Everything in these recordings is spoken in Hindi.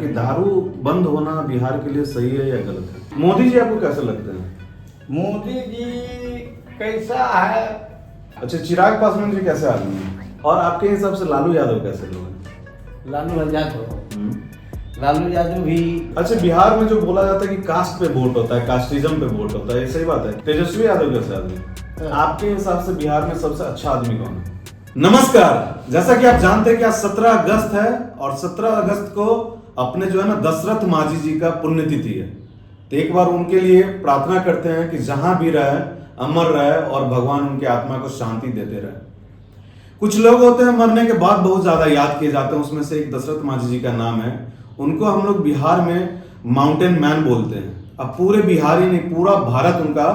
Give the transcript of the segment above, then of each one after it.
कि दारू बंद होना बिहार के लिए सही है या गलत है? मोदी जी आपको कैसे लगते हैं? मोदी जी कैसा है? अच्छा, चिराग पासवान जी कैसे आदमी हैं? और आपके हिसाब से लालू यादव कैसे लोग हैं? लालू यादव लालू यादव भी अच्छा, बिहार में जो बोला जाता है कि कास्ट पे वोट होता है, कास्टिज्म पे वोट होता है, ये सही बात है? तेजस्वी यादव कैसे आदमी? आपके हिसाब से बिहार में सबसे अच्छा आदमी कौन है? नमस्कार, जैसा कि आप जानते हैं कि आज 17 अगस्त है और 17 अगस्त को अपने जो है ना दशरथ माझी जी का पुण्यतिथि है। तो एक बार उनके लिए प्रार्थना करते हैं कि जहां भी रहे अमर रहे और भगवान उनके आत्मा को शांति देते रहे। कुछ लोग होते हैं मरने के बाद बहुत ज्यादा याद किए जाते हैं, उसमें से एक दशरथ माझी जी का नाम है। उनको हम लोग बिहार में माउंटेन मैन बोलते हैं। अब पूरे बिहार ही नहीं, पूरा भारत उनका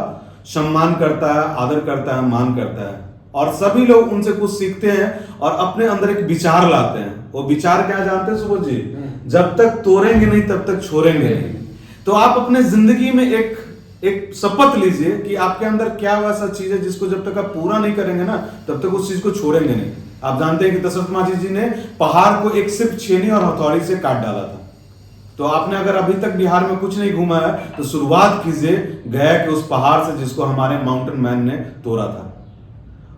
सम्मान करता है, आदर करता है, मान करता है और सभी लोग उनसे कुछ सीखते हैं और अपने अंदर एक विचार लाते हैं। वो विचार क्या जानते हैं सुबोध जी? जब तक तोड़ेंगे नहीं तब तक छोड़ेंगे नहीं। तो आप अपने जिंदगी में एक शपथ लीजिए कि आपके अंदर क्या वैसा चीज है जिसको जब तक आप पूरा नहीं करेंगे ना तब तक उस चीज को छोड़ेंगे नहीं। आप जानते हैं कि दशरथ माझी जी ने पहाड़ को एक सिर्फ छेनी और हथौड़ी से काट डाला था। तो आपने अगर अभी तक बिहार में कुछ नहीं घूमा है तो शुरुआत कीजिए गया के उस पहाड़ से जिसको हमारे माउंटेन मैन ने तोड़ा था।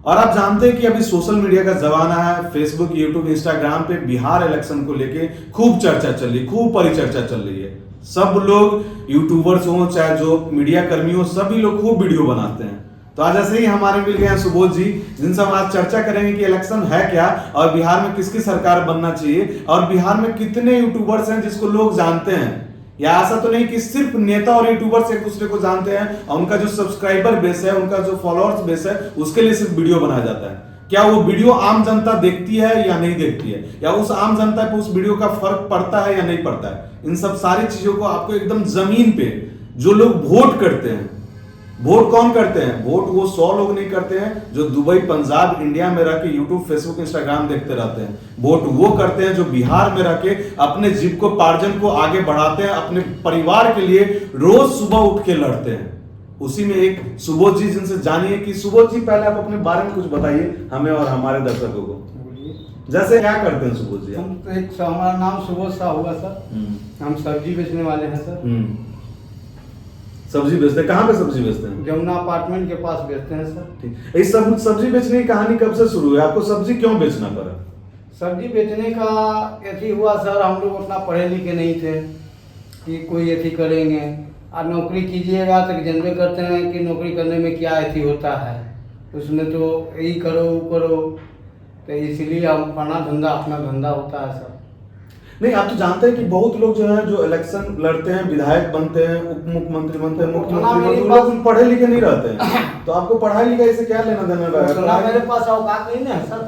और आप जानते हैं कि अभी सोशल मीडिया का जमाना है, फेसबुक, यूट्यूब, इंस्टाग्राम पे बिहार इलेक्शन को लेके खूब चर्चा चल रही, खूब परिचर्चा चल रही है। सब लोग यूट्यूबर्स हो चाहे जो मीडिया कर्मी हो, सभी लोग खूब वीडियो बनाते हैं। तो आज ऐसे ही हमारे मिल गए हैं सुबोध जी, जिनसे हम आज चर्चा करेंगे कि इलेक्शन है क्या और बिहार में किसकी सरकार बनना चाहिए और बिहार में कितने यूट्यूबर्स हैं जिसको लोग जानते हैं। या ऐसा तो नहीं कि सिर्फ नेता और यूट्यूबर्स एक दूसरे को जानते हैं और उनका जो सब्सक्राइबर बेस है, उनका जो फॉलोअर्स बेस है, उसके लिए सिर्फ वीडियो बनाया जाता है। क्या वो वीडियो आम जनता देखती है या नहीं देखती है, या उस आम जनता पे उस वीडियो का फर्क पड़ता है या नहीं पड़ता है? इन सब सारी चीजों को आपको एकदम जमीन पे जो लोग वोट करते हैं, वोट कौन करते हैं? वोट वो 100 लोग नहीं करते हैं जो दुबई, पंजाब, इंडिया में रह के यूट्यूब, फेसबुक, इंस्टाग्राम देखते रहते हैं। वोट वो करते हैं जो बिहार में रह के अपने जीविकोपार्जन को आगे बढ़ाते हैं, अपने परिवार के लिए रोज सुबह उठ के लड़ते हैं। उसी में एक सुबोध जी, जिनसे जानिए कि सुबोध जी पहले आप अपने बारे में कुछ बताइए हमें और हमारे दर्शकों को। जैसे क्या करते हैं सुबोध जी? हम तो एक हमारा नाम सुबोध सा हुआ सर। हम सब्जी बेचने वाले हैं सर। सब्जी बेचते हैं? कहाँ पे सब्जी बेचते हैं? जमुना अपार्टमेंट के पास बेचते हैं सर। ठीक। इस सब सब्जी बेचने की कहानी कब से शुरू हुई? आपको सब्जी क्यों बेचना पड़ा? सब्जी बेचने का ऐसी हुआ सर, हम लोग उतना पढ़े लिखे नहीं थे कि कोई ऐसी करेंगे। और नौकरी कीजिएगा तो जानते करते हैं कि नौकरी करने में क्या ऐसी होता है, उसमें तो यही करो वो करो। तो इसलिए हम अपना धंधा होता है सर। नहीं, आप तो जानते हैं कि बहुत लोग जो है जो इलेक्शन लड़ते हैं, विधायक बनते हैं, उप मुख्यमंत्री बनते हैं, मुख्यमंत्री बनते हैं, लोग पढ़े लिखे नहीं रहते हैं। तो आपको पढ़ाई लिखाई से क्या लेना देना है? मेरे पास औकात नहीं ना सर।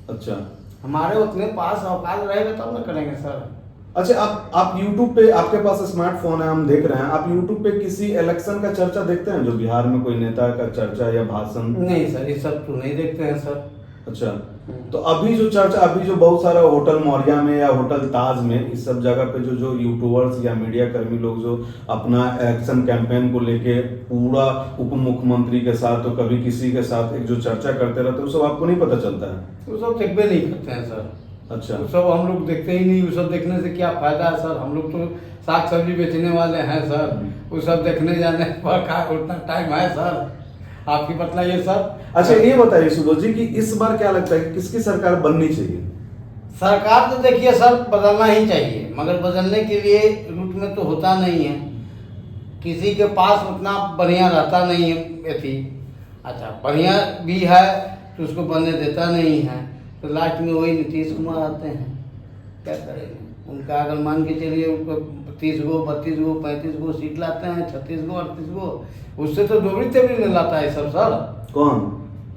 अच्छा, हमारे उतने पास औकात रहेगा तब ना करेंगे सर। अच्छा, आप YouTube पे, आपके पास स्मार्टफोन है, हम देख रहे हैं, आप YouTube पे किसी इलेक्शन का चर्चा देखते हैं जो बिहार में कोई नेता का चर्चा या भाषण? नहीं सर, ये सब तो नहीं देखते हैं सर। अच्छा, तो अभी जो चर्चा, अभी जो बहुत सारा होटल मौर्या में या होटल ताज में, इस सब जगह पे जो यूट्यूबर्स या मीडिया कर्मी लोग जो अपना इलेक्शन कैंपेन को लेके पूरा उप मुख्यमंत्री के साथ तो कभी किसी के साथ एक जो चर्चा करते रहते हैं, वो सब आपको नहीं पता चलता है? वो सब देखते नहीं करते हैं सर। अच्छा, वो सब हम लोग देखते ही नहीं। वो सब देखने से क्या फायदा है सर? हम लोग तो साग सब्जी बेचने वाले हैं सर। वो सब देखने जाने पर का उतना टाइम है सर? आपकी बतलाइए सर। अच्छा, ये बताइए सुबोध जी कि इस बार क्या लगता है कि किसकी सरकार बननी चाहिए? सरकार तो देखिए सर बदलना ही चाहिए, मगर बदलने के लिए रूट में तो होता नहीं है। किसी के पास उतना बढ़िया रहता नहीं है ऐसी। अच्छा, बढ़िया भी है तो उसको बनने देता नहीं है, तो लास्ट में वही नीतीश कुमार आते हैं। क्या करेंगे? उनका अगर मान के चलिए उनको 30 गो 32 गो 35 गो सीट लाते हैं, 36 गो 38 गो, उससे तो दोगुनी तेगुनी नहीं लाता है सब सर। कौन?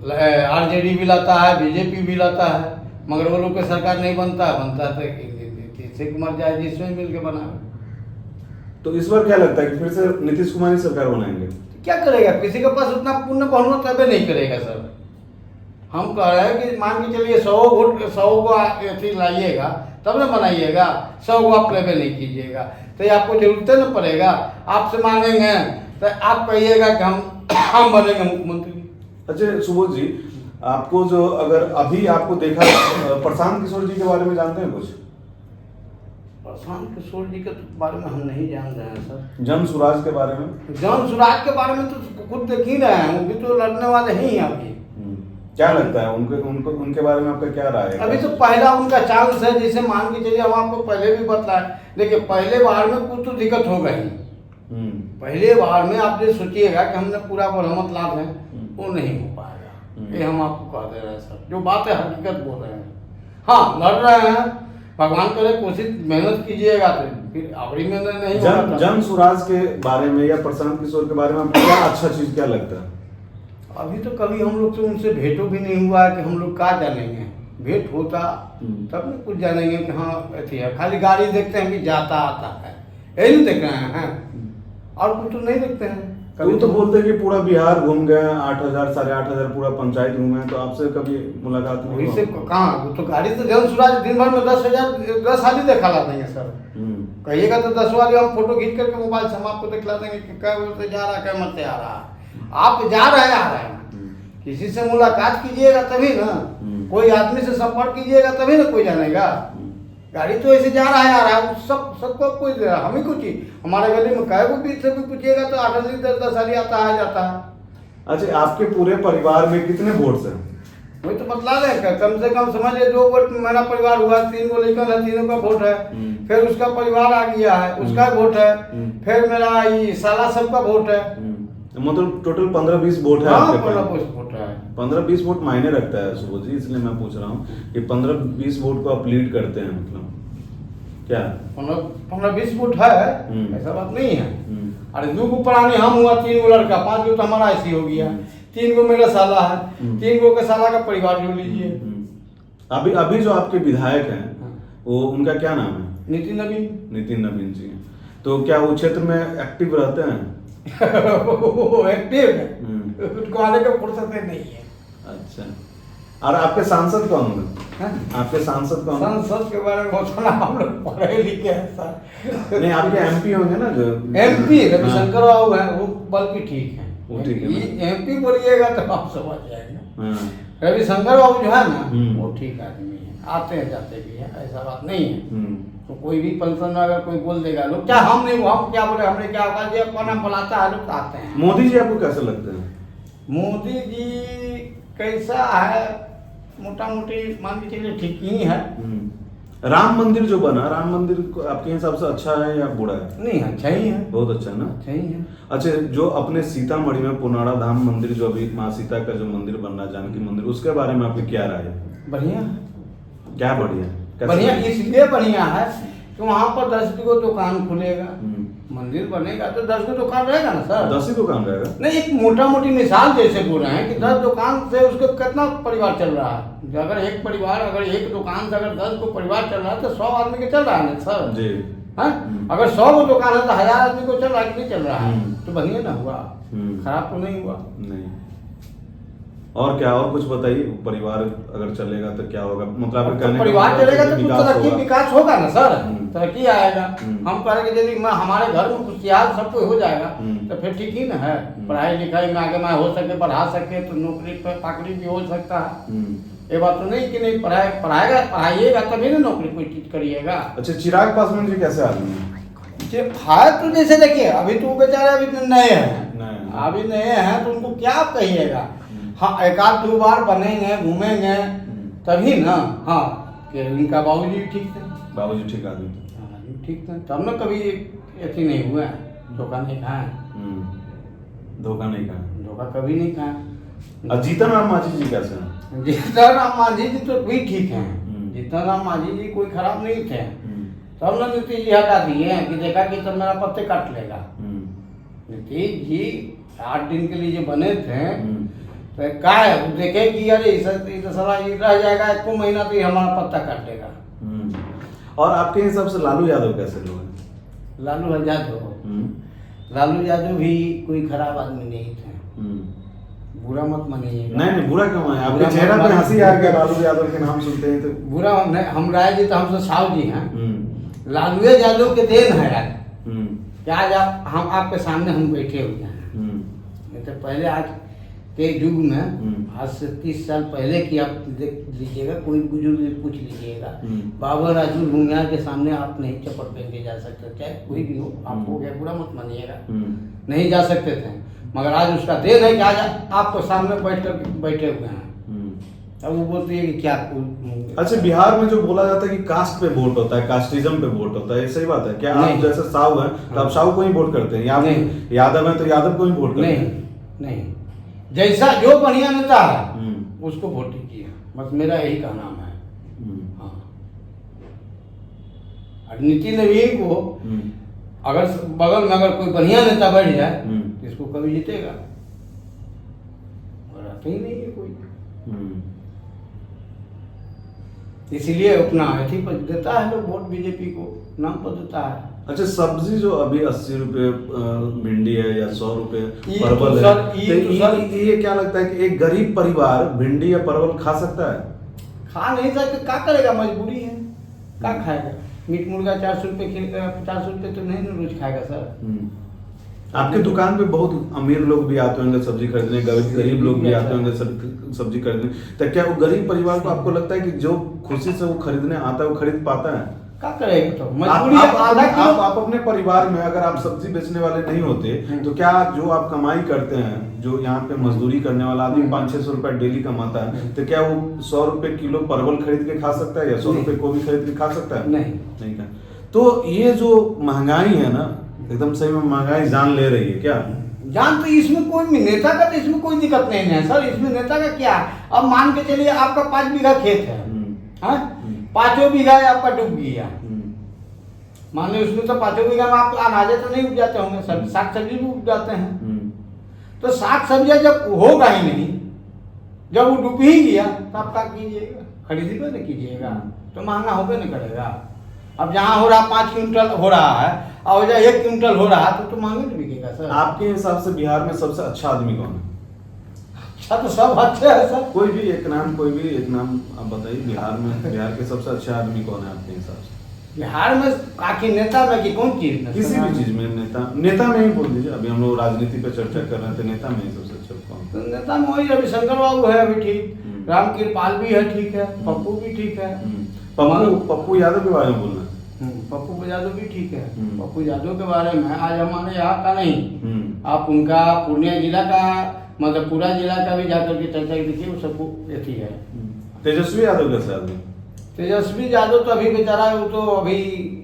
RJD भी लाता है, BJP भी लाता है, मगर वो लोग की सरकार नहीं बनता तो नीतीश कुमार जाए जिसमें मिल के बना। तो इस बार क्या लगता है कि फिर से नीतीश कुमार ही सरकार बनाएंगे? क्या करेगा? किसी के पास उतना पुण्य बहुमत तबे नहीं करेगा सर। हम कह रहे हैं कि मान के चलिए 100 वोट 100 को ऐसी लाइएगा तब ना बनाइएगा, 100 को आप लेवे नहीं कीजिएगा तो आपको जरूरत न पड़ेगा। आपसे मांगेंगे तो आप कहिएगा कि हम बनेंगे मुख्यमंत्री। अच्छा सुबोध जी, आपको जो अगर अभी आपको देखा, प्रशांत किशोर जी के बारे में जानते हैं कुछ? प्रशांत किशोर जी के बारे में हम नहीं जान रहे हैं सर। जन सुराज के बारे में? जन सुराज के बारे में तो खुद देख ही रहे हैं, वो भी तो लड़ने वाले ही हैं अभी। क्या लगता है उनके बारे में आपका क्या राय है? अभी तो पहला उनका चांस है, जैसे मान के चलिए, हम आपको पहले भी बताए, देखिए पहले बार में कुछ तो दिक्कत हो गई। पहले बार में आप जो सोचिएगा कि हमने पूरा बरामद लाभ है, वो नहीं हो पाएगा। ये हम आपको कह दे रहे हैं सर, जो बात है हकीकत बोल रहे हैं। हाँ लड़ रहे हैं, भगवान करे कोशिश मेहनत कीजिएगा तो फिर अबरी में नहीं। जन सुराज के बारे में या प्रशांत किशोर के बारे में आपको क्या अच्छा चीज क्या लगता है? अभी तो कभी हम लोग से उनसे भेंटो भी नहीं हुआ है कि हम लोग क्या जानेंगे। भेंट होता तब में कुछ जानेंगे कि हाँ ऐसी है। खाली गाड़ी देखते हैं कि जाता आता है, यही देख रहे हैं, और कुछ तो नहीं देखते हैं। कभी तो बोलते हैं कि पूरा बिहार घूम गए, 8,000 8,500 पूरा पंचायत घूमे, तो आपसे कभी मुलाकात नहीं हुई? से कहाँ, वो तो गाड़ी तो जन सुराज दिन भर में 10,000 10 हाली देखा ला देंगे सर। कहिएगा तो 10 वाले हम फोटो खींच करके मोबाइल से हम आपको दिखला देंगे कि क्या बोलते जा रहा है, क्या मत आ रहा। आप जा रहे हैं, आ रहे हैं, किसी से मुलाकात कीजिएगा तभी ना, कोई आदमी से संपर्क कीजिएगा तभी ना कोई जानेगा। गाड़ी तो ऐसे जा रहा है, आ रहा है, सबको कोई दे रहा है, हमें कुछ ही। हमारे गली में कई को बीच से भी पूछिएगा तो 8-10 साल आता है जाता है। अच्छा, आपके पूरे परिवार में कितने वोट्स हैं? वही तो बतला रहे, कम से कम समझिए 2 वोट मेरा परिवार हुआ, 3 गो लेकर है, तीनों का वोट है। फिर उसका परिवार आ गया है, उसका वोट है। फिर मेरा ये साला सबका वोट है। मतलब टोटल 15-20 वोट है आपके पास? 15-20 वोट है। 15-20 वोट मायने रखता है सुबोध जी, इसलिए मैं पूछ रहा हूँ कि 15-20 वोट को आप लीड करते हैं, मतलब क्या 15-20 वोट है, ऐसा बात नहीं है। अरे 2 गो प्राणी हम हुआ, 3 गो लड़का, 5 गो तो हमारा ऐसी हो गया, 3 गो मेरा साला है, 3 गो के साला का परिवार जोड़ लीजिए। अभी जो आपके विधायक हैं वो, उनका क्या नाम है? नितिन नवीन जी। तो क्या वो क्षेत्र में एक्टिव रहते हैं? एक्टिव है, उनको आने का फुर्सत नहीं है। अच्छा, और आपके सांसद कौन है? आपके सांसद कौन? सांसद के बारे में बहुत हम लोग पढ़े लिखे हैं सर। नहीं, आपके एमपी होंगे ना जो? एमपी रविशंकर बाबू है, वो बल्कि ठीक है। वो ठीक है, एमपी बोलिएगा तो आप समझ जाएंगे। रविशंकर बाबू जो है ना, वो ठीक आदमी है, आते हैं जाते भी हैं, ऐसा बात नहीं है। तो कोई भी फंक्शन में अगर कोई बोल देगा, लोग क्या हम नहीं, हम क्या बोले, हमने क्या होगा, जो अपना नाम बुलाता है लोग आते हैं। मोदी जी आपको कैसे लगते हैं? मोदी जी कैसा है, मोटा मोटी मान के चलिए ठीक ही है। राम मंदिर जो बना, राम मंदिर आपके हिसाब से अच्छा है या बुरा है? नहीं, अच्छा ही है, बहुत अच्छा ना, अच्छा ही है। अच्छा, जो अपने सीतामढ़ी में पुनाड़ा धाम मंदिर जो अभी माँ सीता का जो मंदिर बन रहा है, जानकी मंदिर, उसके बारे में आपकी क्या राय है? बढ़िया। क्या बढ़िया? बढ़िया इसलिए बढ़िया है कि वहाँ पर 10 गो दुकान खुलेगा, मंदिर बनेगा तो 10 गो दुकान रहेगा ना सर। 10 ही दुकान रहेगा? नहीं, एक मोटा मोटी मिसाल जैसे बोल रहे हैं कि 10 दुकान से उसको कितना परिवार चल रहा है। अगर एक परिवार, अगर एक दुकान से अगर 10 को परिवार चल रहा है तो 100 आदमी के चल रहा है ना सर जी। अगर 100 को दुकान है तो 1000 आदमी को चल रहा है कि नहीं चल रहा है, तो बढ़िया ना हुआ, खराब तो नहीं हुआ। नहीं, और क्या, और कुछ बताइए। परिवार अगर चलेगा तो क्या होगा, मतलब तो परिवार चलेगा तो कुछ तरक्की विकास होगा ना सर, तरक्की आएगा। हम कह रहे कि यदि हमारे घर में खुशियाल सब कुछ हो जाएगा तो फिर ठीक ही ना है। पढ़ाई लिखाई में आगे मैं हो सके, बढ़ा सके तो नौकरी पर पाकड़ी भी हो सकता है। ये बात तो नहीं कि नहीं पढ़ाइएगा तभी ना नौकरी कोई चीज करिएगा। अच्छा, चिराग पासवान जी कैसे आदमी है? तो जैसे देखिए, अभी तो बेचारे अभी नए हैं, अभी नए हैं तो उनको क्या कहिएगा। हाँ, 1-2 बार बनेंगे, घूमेंगे तभी ना। हाँ, कि उनका बाबूजी ठीक थे, बाबूजी ठीक आदमी ठीक थे, तब ना कभी ऐसी नहीं हुआ, धोखा नहीं खाए। धोखा नहीं खाया, धोखा कभी नहीं खाया। और जीतन राम मांझी जी कैसे हैं? जीतन राम मांझी जी तो भी ठीक हैं। जीतन राम मांझी जी कोई खराब नहीं थे। तब ना नीतीश जी हटा दिए कि देखा कि तब मेरा पत्ते काट लेगा। नीतीश जी 8 दिन के लिए जो बने थे तो क्या है, वो देखे कि अरे साला ये रह जाएगा 1 महीना तो ये हमारा पत्ता काट देगा। और आपके हिसाब से लालू यादव कैसे लोग हैं? लालू यादव भी कोई खराब आदमी नहीं थे। बुरा मत मानिएगा। नहीं, बुरा क्यों है? आपके चेहरा पे हंसी आ गया लालू यादव के नाम सुनते हैं तो। बुरा हम राय जी तो हमसे साहु जी हैं। लालू यादव के देन है यार, क्या आज हम आपके सामने हम बैठे हुए हैं। नहीं तो पहले आज के युग में, आज से 30 साल पहले की आप देख लीजिएगा, कोई बुजुर्ग से पूछ लीजिएगा, बाबा राजू भूमिया के सामने आप नहीं चप्पल पहन के जा सकते, चाहे कोई भी हो, आपको क्या बुरा मत मानिएगा, नहीं जा सकते थे। मगर आज उसका देन है कि आज आपको सामने बैठे हुए हैं। अब वो बोलते हैं कि क्या अच्छा, बिहार में जो बोला जाता है कि कास्ट पे वोट होता है, कास्टिज्म पे वोट होता है, ये सही बात है क्या? आप जैसे साहू है तो आप साहू को ही वोट करते हैं, यादव है तो यादव को ही वोट करते हैं? नहीं, जैसा जो बढ़िया नेता है उसको वोट कीजिए, बस मेरा यही कहना है। हाँ, और नितिन नवीन को अगर बगल में अगर कोई बढ़िया नेता बैठ जाए तो इसको कभी जीतेगा, और आता ही नहीं है कोई। इसलिए अपना अथी पर देता है लोग वोट, बीजेपी को नाम पर देता है। अच्छा, सब्जी जो अभी 80 रुपए भिंडी है या 100 रुपए परवल है, तो ये क्या लगता है कि एक गरीब परिवार भिंडी या परवल खा सकता है? खा नहीं सकते, क्या करेगा, मजबूरी है, क्या खाएगा? मीट मुर्गा 400 रुपये खिलेगा, 50 रुपये तो नहीं रोज खाएगा सर। आपके दुकान पे बहुत अमीर लोग भी आते होंगे सब्जी खरीदने, गरीब लोग भी आते होंगे सब्जी खरीदने, तो क्या वो गरीब परिवार को आपको लगता है कि जो खुशी से वो खरीदने आता है वो खरीद पाता है? क्या करेगा, तो मजबूरी है। आप अपने परिवार में अगर आप सब्जी बेचने वाले नहीं होते तो क्या जो आप कमाई करते हैं, जो यहाँ पे मजदूरी करने वाला आदमी 500-600 रुपए डेली कमाता है, तो क्या वो 100 रुपए किलो परवल खरीद के खा सकता है या 100 रुपए गोभी खरीद के खा सकता है? नहीं खा। तो ये जो महंगाई है ना, एकदम सही में महंगाई जान ले रही है क्या? जान तो इसमें कोई नेता का तो इसमें कोई दिक्कत नहीं है सर, इसमें नेता का क्या? अब मान के चलिए आपका 5 बीघा खेत है, 5 बीघा आपका डूब गया, मान लो उसमें तो 5 बीघा में आप अनाजे तो नहीं उपजाते होंगे, साग सब्जी भी उपजाते हैं, तो साग सब्जियां जब होगा ही नहीं, जब वो डूब ही गया तो आप क्या कीजिएगा? खरीदी पे नहीं कीजिएगा, तो महंगा होबे नहीं करेगा। अब जहाँ हो रहा 5 क्विंटल हो रहा है और जहाँ 1 क्विंटल हो रहा है तो महंगे नहीं बिकेगा सर। आपके हिसाब से बिहार में सबसे अच्छा आदमी कौन है? अच्छा तो सब अच्छे है सर, कोई भी एक नाम आप बताइए। बिहार के सबसे अच्छा आदमी कौन है आपके हिसाब से? बिहार में आखिर नेता में कि कौन चीज में? किसी भी चीज में नेता में ही बोल दीजिए। अभी हम लोग राजनीति पे चर्चा कर रहे थे, नेता में ही सबसे अच्छा कौन? तो नेता में वही रविशंकर बाबू है अभी ठीक, राम कृपाल भी है ठीक है, पप्पू भी ठीक है। पप्पू यादव के बारे में बोलना, पप्पू यादव भी ठीक है। पप्पू यादव के बारे में आज हमारे यहाँ का नहीं, आप उनका पूर्णिया जिला का, मतलब पूरा जिला का भी जाकर के चर्चा देखिए, वो सबको यही है। तेजस्वी यादव कैसे आदमी? तेजस्वी यादव तो अभी बेचारा वो तो अभी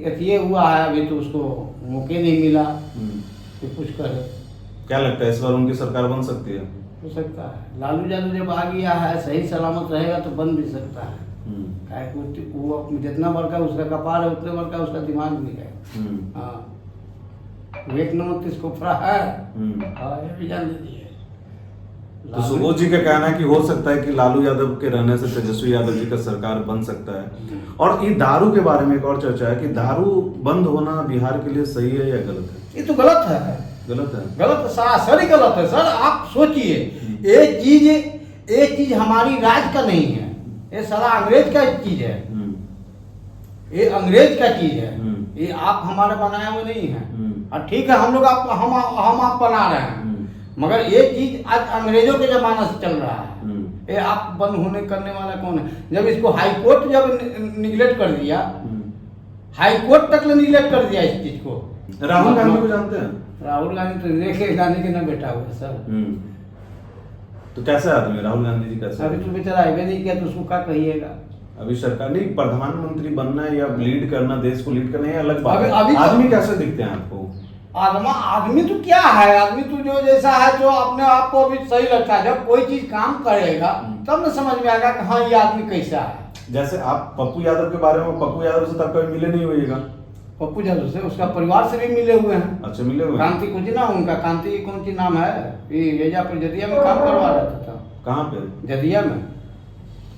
यथी हुआ है, अभी तो उसको मौके नहीं मिला कि कुछ करे। क्या लगता है इस बार उनकी सरकार बन सकती है? हो सकता है, लालू यादव जब आ गया है सही सलामत रहेगा तो बन भी सकता है। वो जितना बड़का उसका कपार है उतने बड़का उसका दिमाग भी है। हाँ, 1 नंबर किसको फरा है, ये भी जान लीजिए। तो सुबोध जी का कहना है कि हो सकता है कि लालू यादव के रहने से तेजस्वी यादव जी का सरकार बन सकता है। और ये दारू के बारे में एक और चर्चा है कि दारू बंद होना बिहार के लिए सही है या गलत है? ये तो गलत है, गलत सरासर ही गलत है सर। आप सोचिए, एक चीज हमारी राज्य का नहीं है, ये सारा अंग्रेज का चीज है, ये अंग्रेज का चीज है, ये आप हमारे बनाए हुए नहीं है। और ठीक है हम लोग हम आप बना रहे हैं, मगर ये चीज आज अंग्रेजों के जमाना से चल रहा है। ये आप बंद होने करने वाला कौन है? जब इसको हाई कोर्ट जब निगलेक्ट कर दिया, हाई कोर्ट तक निगलेक्ट कर दिया इस चीज को। राहुल गांधी को जानते हैं? राहुल गांधी तो देखे गांधी के ना बेटा हुआ सर। तो कैसे आदमी राहुल गांधी जी कैसे? अभी तो बेचारा आगे नहीं किया तो उसको क्या कहिएगा? अभी सरकार नहीं, प्रधानमंत्री बनना है या लीड करना, देश को लीड करना है अलग बात है। अभी आदमी कैसे दिखते हैं आपको? आदमी तो क्या है, आदमी तो जो जैसा है, जो अपने आप को अभी सही लगता है। जब कोई चीज काम करेगा तब न समझ में आएगा कि हाँ ये आदमी कैसा है। जैसे आप पप्पू यादव के बारे में, पप्पू यादव से तब कभी मिले नहीं होइएगा? पप्पू यादव से उसका परिवार से भी मिले हुए हैं। अच्छा, मिले हुए? कांति कुछ ना, उनका कांति कौन सी नाम है, ये पर जदिया में काम करवा रहा था। कहाँ पे? जदिया में।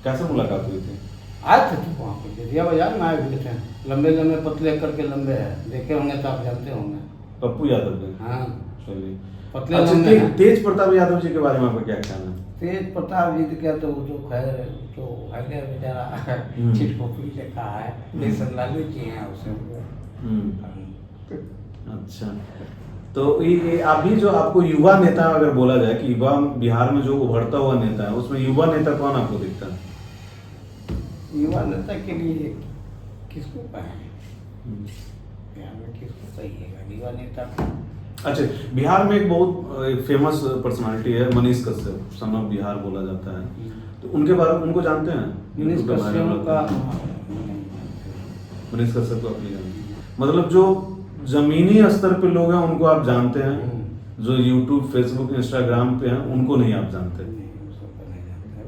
कैसे मुलाकात हुई थी? आए थे तो वहाँ पे जदिया बाजार में आए हुए थे, लंबे लंबे पतले करके लंबे है, देखे होंगे तो आप जानते होंगे पप्पू यादव के। हाँ चलिए, पतले अच्छा, लंबे हैं। तेज प्रताप यादव जी के बारे में आपका क्या कहना है? तेज प्रताप जी क्या तो जो खैर जो है बेचारा चिटकोपी लिखा है, जैसे लालू जी हैं उसे। अच्छा, तो ये अभी जो आपको युवा नेता अगर बोला जाए कि युवा बिहार में जो उभरता हुआ नेता है उसमें युवा नेता कौन आपको दिखता है? युवा नेता के लिए किसको कहें, बिहार में किसको कहिएगा युवा नेता? अच्छा, बिहार में एक बहुत फेमस पर्सनालिटी है मनीष कश्यप, सन ऑफ बिहार बोला जाता है, तो उनके बारे में उनको जानते हैं? मनीष कश्यप का मनीष कश्यप को आप नहीं जानते, मतलब जो जमीनी स्तर पे लोग हैं उनको आप जानते हैं, जो यूट्यूब फेसबुक इंस्टाग्राम पे हैं उनको नहीं आप जानते?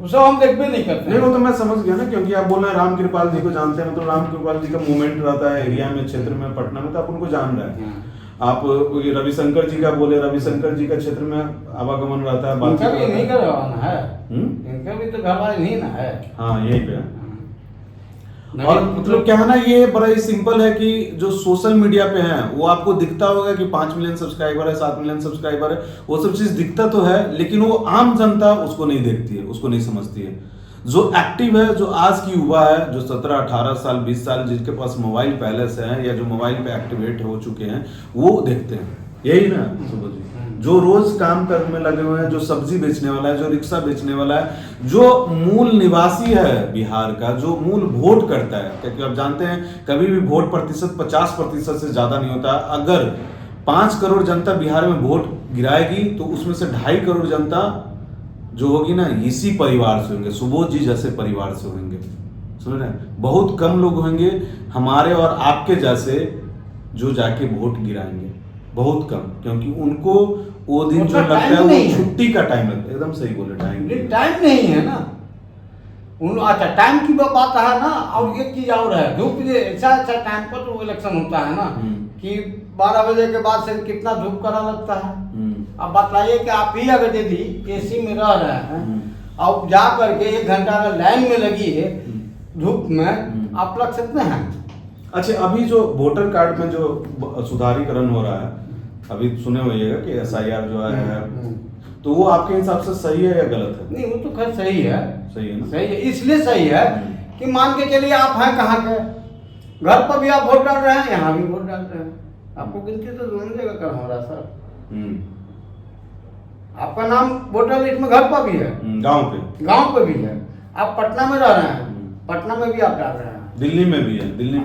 उसे हम देखते नहीं करते। नहीं, वो तो मैं समझ गया ना, क्योंकि आप बोल रहे हैं राम कृपाल जी को जानते हैं, मतलब राम कृपाल जी का मूवमेंट रहता है एरिया में, क्षेत्र में, पटना में, तो आप उनको जान रहे हैं। आप रविशंकर जी का बोले, रविशंकर जी का क्षेत्र में आवागमन रहता है, इनका भी नहीं करवाना है, इनका भी तो घरवाले नहीं ना है। हाँ, यही पे है। और मतलब क्या है ना, ये बड़ा ही सिंपल है कि जो सोशल मीडिया पे है वो आपको दिखता होगा कि 5 मिलियन सब्सक्राइबर है, 7 मिलियन सब्सक्राइबर है, वो सब चीज दिखता तो है, लेकिन वो आम जनता उसको नहीं देखती है, उसको नहीं समझती है। जो एक्टिव है, जो आज की युवा है, जो 17, 18 साल, 20 साल, जिसके पास मोबाइल पहले से है या जो मोबाइल पे एक्टिवेट हो चुके हैं, वो देखते हैं। यही ना सुबह जी, जो रोज काम करने में लगे हुए हैं, जो सब्जी बेचने वाला है, जो रिक्शा बेचने वाला है, जो मूल निवासी है बिहार का, जो मूल वोट करता है, क्योंकि आप जानते हैं कभी भी वोट प्रतिशत 50% से ज्यादा नहीं होता। अगर 5 करोड़ जनता बिहार में वोट गिराएगी तो उसमें से 2.5 करोड़ जनता जो होगी ना, इसी परिवार से होंगे, सुबोध जी जैसे परिवार से होंगे। सुन रहे हैं, बहुत कम लोग होंगे हमारे और आपके जैसे जो जाके वोट गिराएंगे, बहुत कम, क्योंकि उनको वो दिन जो लगता है वो छुट्टी का टाइम लगता है। एकदम सही बोले, टाइम नहीं है ना उन। अच्छा, टाइम की बात है ना, और एक चीज और है, धूप ऐसा अच्छा टाइम पर तो इलेक्शन होता है ना कि 12 बजे के बाद से कितना धूप करा लगता है। अब बताइए कि आप ही अगर यदि एसी में रह रहे हैं और जा करके 1 घंटा अगर लाइन में लगी है धूप में, आप लग सकते हैं? अच्छा, अभी जो वोटर कार्ड में जो सुधारीकरण हो रहा है, अभी सुने होइएगा कि SIR जो है, तो वो आपके हिसाब से सही है या गलत है? नहीं, वो तो खैर सही है। सही है ना? सही है, इसलिए सही है कि मान के चलिए आप हैं कहाँ के, घर पर भी आप वोट डाल रहे हैं, यहाँ भी वोट डाल रहे हैं, आपको गिनती तो दोनों जगह कर हो रहा सर। आपका नाम वोटर लिस्ट में घर पर भी है, गांव पे भी है। आप पटना में रह रहे हैं, पटना में भी आप डाल रहे हैं, दिल्ली में भी है, दिल्ली में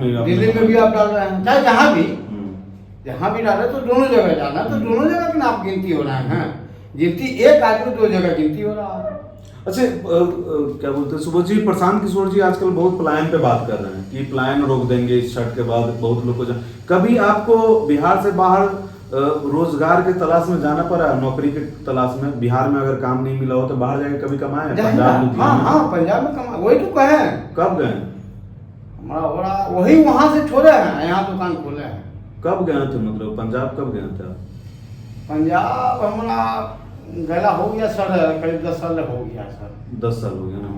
भी आप डाल रहे हैं, चाहे जहाँ भी डाल रहे हैं, तो दोनों जगह डालना, तो दोनों जगह की नाम गिनती हो रहे हैं। गिनती एक आदमी 2 जगह गिनती हो रहा है। अच्छा, क्या बोलते हैं सुबोध जी, प्रशांत किशोर जी आजकल बहुत पलायन पे बात कर रहे हैं कि पलायन रोक देंगे इस छठ के बाद, बहुत लोग को कभी आपको बिहार से बाहर रोजगार के तलाश में जाना पड़ा, नौकरी के तलाश में? बिहार में अगर काम नहीं मिला हो तो बाहर जाके कभी कमाए? पंजाब? हाँ, पंजाब में कमा, वही तो कहे। कब गए? हमारा वही वहां से छोड़े हैं, यहाँ दुकान खोले हैं। कब गए थे, मतलब पंजाब कब गए थे? पंजाब हमारा गला हो गया सर, करीब 10 साल हो गया सर। 10 साल हो गया ना?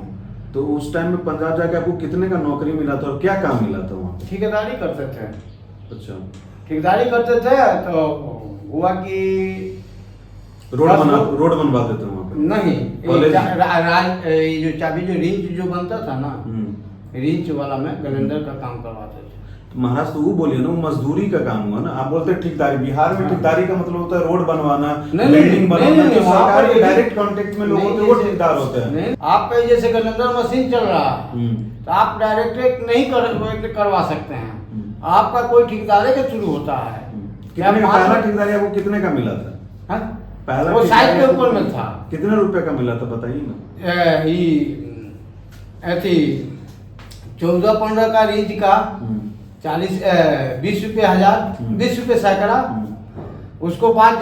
तो उस टाइम में पंजाब जाके आपको कितने का नौकरी मिला था और क्या काम मिला था वहाँ? ठेकेदारी करते थे। अच्छा, ठेकेदारी करते थे, तो हुआ कि रोड बनवाते थे वहाँ पे? नहीं, जो चाबी जो रिंच जो बनता था ना, रिंच वाला में कैलेंडर का काम करवाते थे। तो महाराज तो वो बोलिए ना, वो मजदूरी का काम हुआ ना। आप बोलते हैं ठेकेदारी, बिहार में ठेकेदारी का मतलब होता है रोड बनवाना, बिल्डिंग बनाना, जो सरकार के डायरेक्ट कांटेक्ट में लोग होते हैं वो ठेकेदार होते हैं। आपका जैसे कैलेंडर मशीन चल रहा है तो आप डायरेक्ट नहीं करवा सकते हैं, आपका कोई ठेकेदारी के थ्रू होता है। पहला ठेकेदारी आपको कितने का मिला था? पहला वो साइड के ऊपर में था। कितने रुपए का मिला था बताइए ना? 14-15 का रिंच का, 20 रुपये 1000, 20 रुपये सैकड़ा, उसको बाद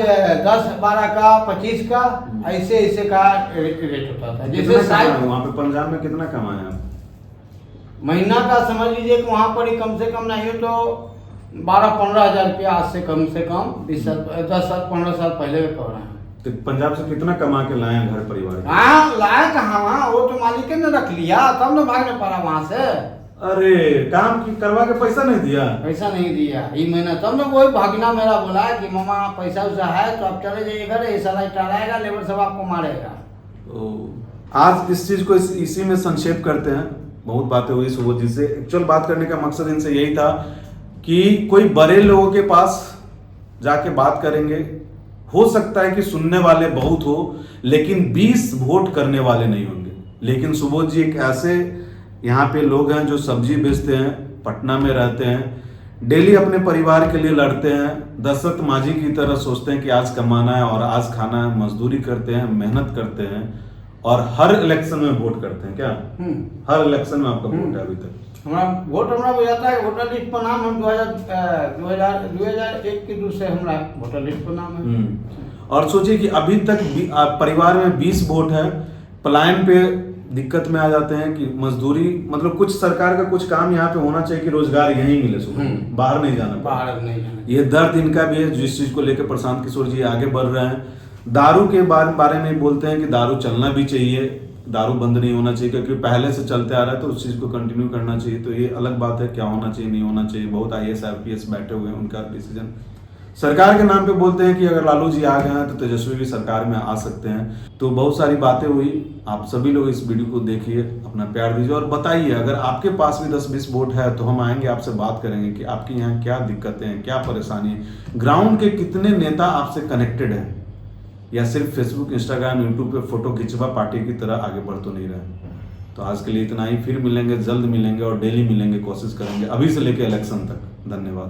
10-12 का, 25 का, ऐसे का रेट होता था। जैसे वहाँ पे पंजाब में कितना कमाया आप? महीना का समझ लीजिए कि वहाँ पर ही कम से कम नहीं हो तो 12-15 हजार रुपया, आज से कम 10 साल 15 साल पहले का कह रहे हैं। तो पंजाब से कितना कमा के लाए घर परिवार? हाँ, लाए कहाँ, वहाँ वो तो मालिक ने रख लिया, तब ना भागने पड़ा वहाँ से। अरे, काम करवा के पैसा नहीं दिया? पैसा नहीं दिया ये महीना, तब ना वही भागना मेरा बोला कि मामा पैसा वैसा है तो आप चले जाइए घर, ऐसा टालाएगा, लेबर सब आपको मारेगा। आज इस चीज को इसी में संक्षेप करते हैं। बहुत बातें हुई सुबोध जी से। एक्चुअल बात करने का मकसद इनसे यही था कि कोई बड़े लोगों के पास जाके बात करेंगे। हो सकता है कि सुनने वाले बहुत हो, लेकिन 20 वोट करने वाले नहीं होंगे। लेकिन सुबोध जी एक ऐसे यहाँ पे लोग हैं जो सब्जी बेचते हैं, पटना में रहते हैं, डेली अपने परिवार के लिए लड़ते हैं, दशरथ माझी की तरह सोचते हैं कि आज कमाना है और आज खाना है, मजदूरी करते हैं, मेहनत करते हैं और हर इलेक्शन में वोट करते हैं। क्या हर इलेक्शन में आपका वोट है अभी तक? हमारा वोट हमरा हो जाता है, वोटर लिस्ट पर नाम हम 2001 के दूसरे हमारा वोटर लिस्ट पर नाम है। और सोचिए कि अभी तक परिवार में 20 वोट है, पलायन पे दिक्कत में आ जाते हैं कि मजदूरी, मतलब कुछ सरकार का कुछ काम यहाँ पे होना चाहिए कि रोजगार यहीं मिले, सुबह बाहर नहीं जाना, बाहर नहीं जाना। ये दर्द इनका भी है, जिस चीज को लेकर प्रशांत किशोर जी आगे बढ़ रहे हैं। दारू के बारे में बोलते हैं कि दारू चलना भी चाहिए, दारू बंद नहीं होना चाहिए, क्योंकि पहले से चलते आ रहा है तो उस चीज को कंटिन्यू करना चाहिए। तो ये अलग बात है, क्या होना चाहिए नहीं होना चाहिए, बहुत IAS IPS बैठे हुए हैं, उनका डिसीजन। सरकार के नाम पे बोलते हैं कि अगर लालू जी आ गए हैं तो तेजस्वी भी सरकार में आ सकते हैं। तो बहुत सारी बातें हुई। आप सभी लोग इस वीडियो को देखिए, अपना प्यार दीजिए और बताइए, अगर आपके पास भी 10-20 वोट है तो हम आएंगे, आपसे बात करेंगे कि आपके यहाँ क्या दिक्कतें हैं, क्या परेशानी है, ग्राउंड के कितने नेता आपसे कनेक्टेड हैं, या सिर्फ फेसबुक, इंस्टाग्राम, यूट्यूब पे फोटो खिंचवा पार्टी की तरह आगे बढ़ तो नहीं रहे। तो आज के लिए इतना ही, फिर मिलेंगे, जल्द मिलेंगे और डेली मिलेंगे, कोशिश करेंगे अभी से लेकर इलेक्शन तक। धन्यवाद।